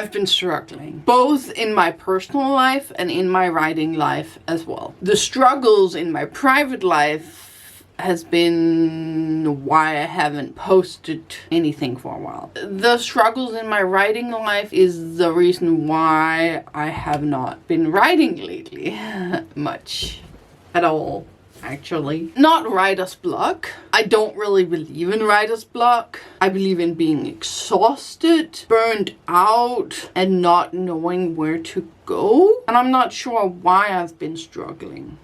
I've been struggling, both in my personal life and in my writing life as well. The struggles in my private life has been why I haven't posted anything for a while. The struggles in my writing life is the reason why I have not been writing lately much at all. Actually, not writer's block. I don't really believe in writer's block. I believe in being exhausted, burned out, and not knowing where to go. And I'm not sure why I've been struggling.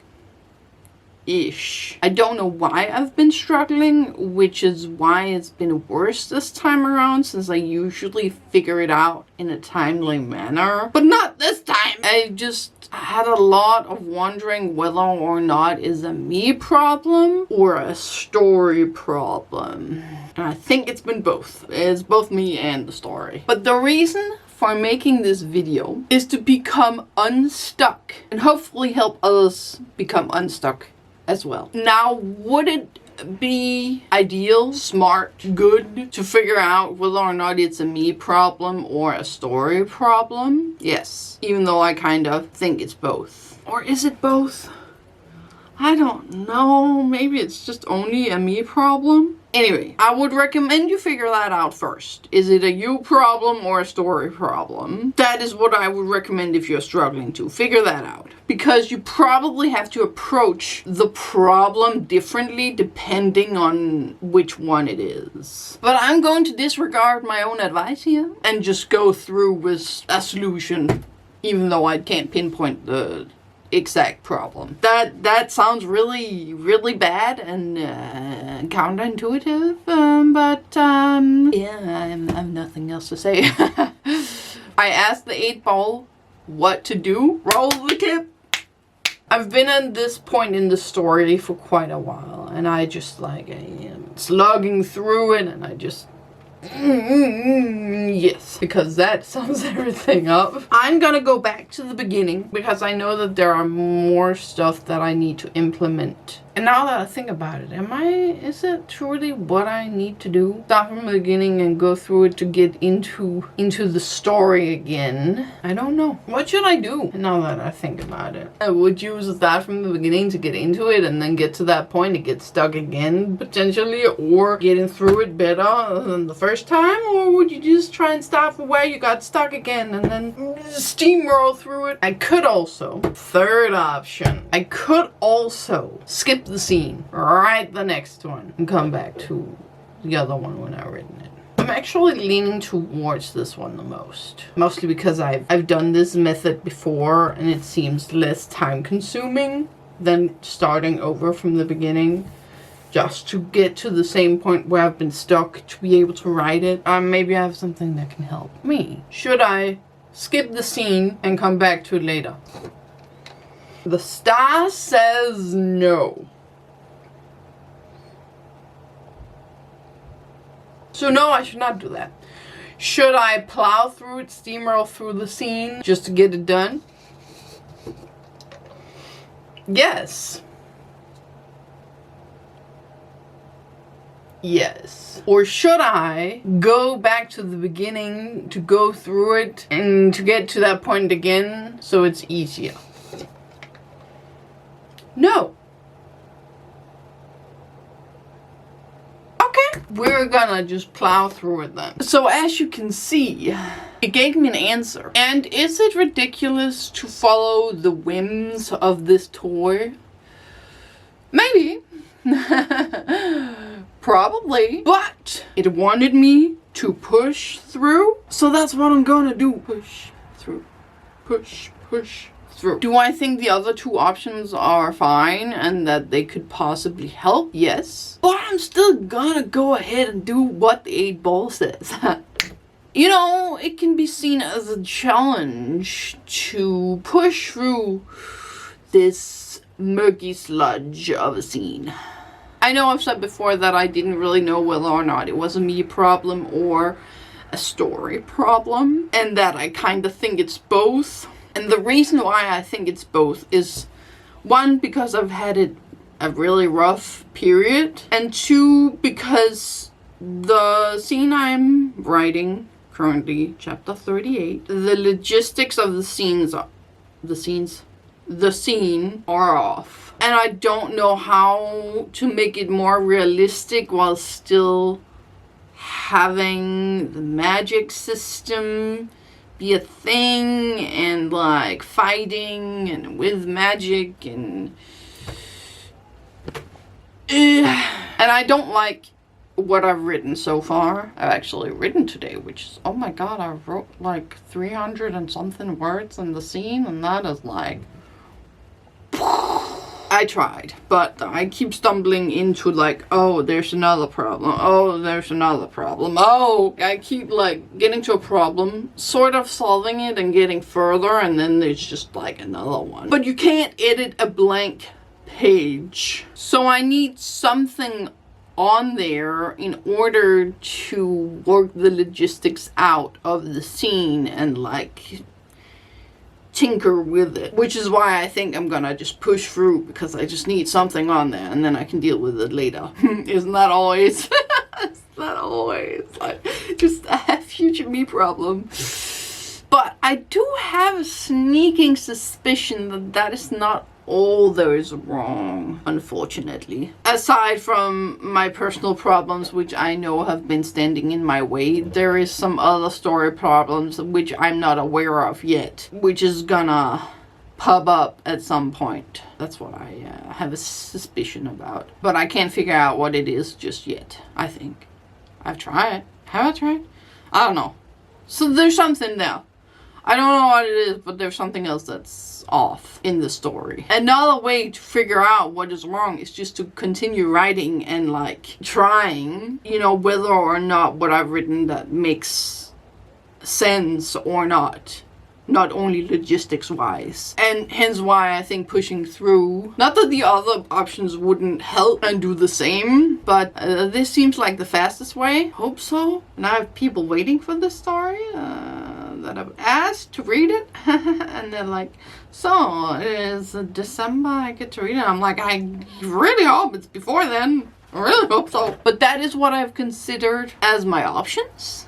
I don't know why I've been struggling, which is why it's been worse this time around, since I usually figure it out in a timely manner. But not this time! I just had a lot of wondering whether or not it's a me problem or a story problem. And I think it's been both. It's both me and the story. But the reason for making this video is to become unstuck and hopefully help others become unstuck as well. Now, would it be ideal, smart, good to figure out whether or not it's a me problem or a story problem? Yes, even though I kind of think it's both. Or is it both? I don't know. Maybe it's just only a me problem. Anyway, I would recommend you figure that out first. Is it a you problem or a story problem? That is what I would recommend if you're struggling to. Figure that out. Because you probably have to approach the problem differently depending on which one it is. But I'm going to disregard my own advice here and just go through with a solution, even though I can't pinpoint the exact problem. That sounds really, really bad and counterintuitive, but yeah, I have nothing else to say. I asked the 8-ball what to do. Roll the clip. I've been at this point in the story for quite a while, and I just I am slugging through it, and I just yes, because that sums everything up. I'm gonna go back to the beginning because I know that there are more stuff that I need to implement. And now that I think about it, is it truly what I need to do? Start from the beginning and go through it to get into the story again? I don't know. What should I do now that I think about it? I would use that from the beginning to get into it and then get to that point to get stuck again, potentially, or getting through it better than the first time? Or would you just try and start from where you got stuck again and then steamroll through it? I could also, third option, I could also skip the scene, write the next one, and come back to the other one when I've written it. I'm actually leaning towards this one the most. Mostly because I've done this method before and it seems less time consuming than starting over from the beginning. Just to get to the same point where I've been stuck to be able to write it. Maybe I have something that can help me. Should I skip the scene and come back to it later? The star says no. So no, I should not do that. Should I plow through it, steamroll through the scene just to get it done? Yes. Yes. Or should I go back to the beginning to go through it and to get to that point again so it's easier? No. Okay, we're gonna just plow through it then. So as you can see, it gave me an answer. And is it ridiculous to follow the whims of this toy? Maybe. Probably. But it wanted me to push through. So that's what I'm gonna do. Push through. Push, push through. Do I think the other two options are fine and that they could possibly help? Yes. But I'm still gonna go ahead and do what the 8-ball says. You know, it can be seen as a challenge to push through this murky sludge of a scene. I know I've said before that I didn't really know whether or not it was a me problem or a story problem, and that I kind of think it's both. And the reason why I think it's both is, one, because I've had a really rough period, and two, because the scene I'm writing currently chapter 38. The logistics of the scene are off. And I don't know how to make it more realistic while still having the magic system be a thing and like fighting and with magic and I don't like what I've written so far. I've actually written today, which is, oh my god, I wrote like 300 and something words in the scene, and that is like, I tried, but I keep stumbling into like, oh, there's another problem. Oh, there's another problem. Oh, I keep like getting to a problem, sort of solving it and getting further, and then there's just like another one. But you can't edit a blank page. So I need something on there in order to work the logistics out of the scene and like tinker with it, which is why I think I'm gonna just push through, because I just need something on there and then I can deal with it later. Isn't that always? Isn't that always like just a future me problem? But I do have a sneaking suspicion that that is not all there is wrong, unfortunately. Aside from my personal problems, which I know have been standing in my way, there is some other story problems which I'm not aware of yet, which is gonna pop up at some point. That's what I have a suspicion about. But I can't figure out what it is just yet, I think. I've tried. Have I tried? I don't know. So there's something there. I don't know what it is, but there's something else that's off in the story. Another way to figure out what is wrong is just to continue writing and like trying, you know, whether or not what I've written that makes sense or not. Not only logistics wise. And hence why I think pushing through, not that the other options wouldn't help and do the same, but this seems like the fastest way. Hope so. And I have people waiting for this story that I've asked to read it. And they're like, so it is December, I get to read it. I'm like, I really hope it's before then. I really hope so. But that is what I've considered as my options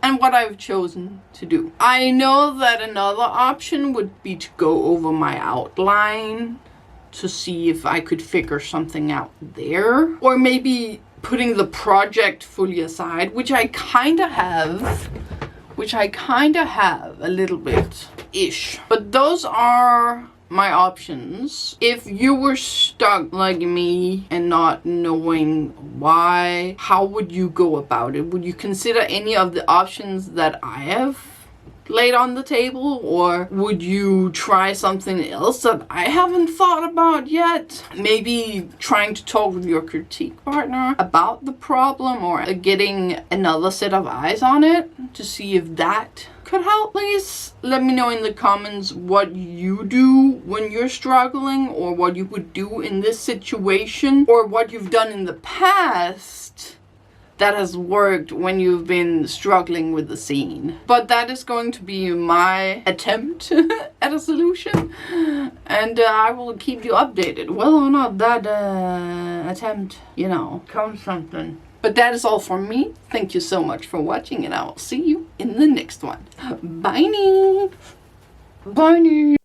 and what I've chosen to do. I know that another option would be to go over my outline to see if I could figure something out there. Or maybe putting the project fully aside, which I kind of have. A little bit-ish. But those are my options. If you were stuck like me and not knowing why, how would you go about it? Would you consider any of the options that I have laid on the table, or would you try something else that I haven't thought about yet? Maybe trying to talk with your critique partner about the problem, or getting another set of eyes on it to see if that could help. Please let me know in the comments what you do when you're struggling, or what you would do in this situation, or what you've done in the past that has worked when you've been struggling with the scene. But that is going to be my attempt at a solution, and I will keep you updated whether or not that attempt, you know, comes something. But that is all from me. Thank you so much for watching, and I will see you in the next one. Bye. Bye.